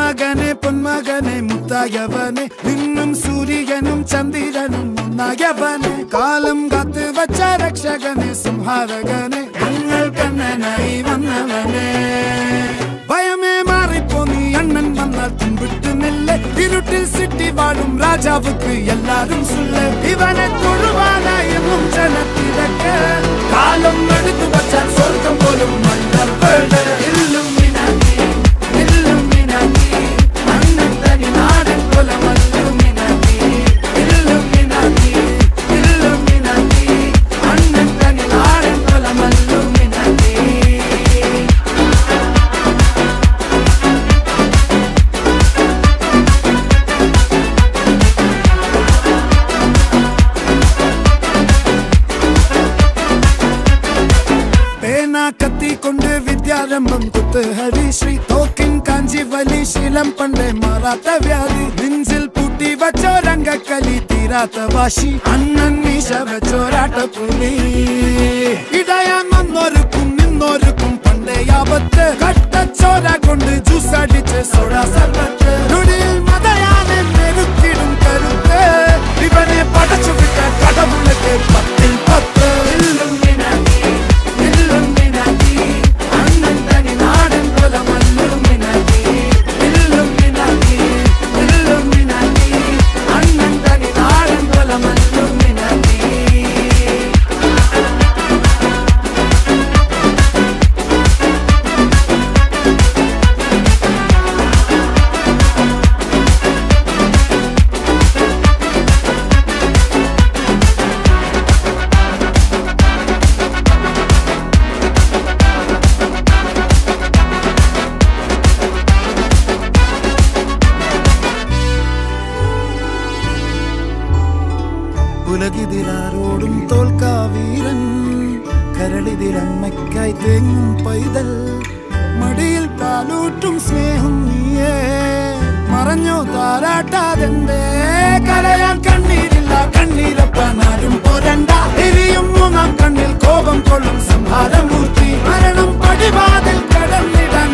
മകനെ പൊന്മകനെ മുത്തായവനെ നിന്നും സൂര്യനും ചന്ദ്രനും ഒന്നായവനെ കാലം കാത്ത് വച്ച രക്ഷകനെ സംഹാരകനെ ഞങ്ങൾ കണ്ണനായി വന്നവനെ ഭയമേ മാറിപ്പോ നീ അണ്ണൻ വന്നാൽ തുമ്പിട്ട് നെല്ല് ഇരുട്ടിൽ സിറ്റി വാഴും രാജാവുക്ക് എല്ലാരും സുല്ല ഇവനെ തൊഴുവാനായി ജനത്തിരക്ക് കാലം എടുത്തു വച്ചാൽ സ്വർഗം പോലും മണ്ണൽ വീട് കത്തിക്കൊണ്ട് വിദ്യാരംഭം കുത്ത് ഹരിശ്രീ തോക്കിൻ കാഞ്ചി വലി ശീലം പണ്ടേ മാറാത്ത വ്യാധി നെഞ്ചിൽ പൂട്ടി വച്ചോരംഗക്കലി തീരാത്ത വാശി അണ്ണൻ മീശ വെച്ചോരാട്ട പുലി ഇടയാൻ വന്നോർക്കും നിന്നോർക്കും പണ്ടേ ആപത്ത് കട്ടച്ചോര കൊണ്ട് ജ്യൂസ് അടിച്ച് സോഡ സർബത്ത് നൊടിയിൽ മതയാനെ മെരുക്കിടും കരുത്ത് ഇവനെ പടച്ചു വിട്ട കടവുള്ളക്ക് 10-10 ഉലകിതിരാരോടും തോൽക്കാവീരൻ കരളിതിരമ്മയ്ക്കായി തേങ്ങും പൈതൽ മടിയിൽ പാലൂട്ടും സ്നേഹം നീയേ മറഞ്ഞോ താരാട്ടാതെന്തേ കരയാൻ കണ്ണീരില്ല കണ്ണീരപ്പാനാരും പോരണ്ട എരിയും മൂന്നാം കണ്ണിൽ കോപം കൊള്ളും സംഹാരമൂർത്തി മരണം പടിവാതിൽ കടന്നിടാൻ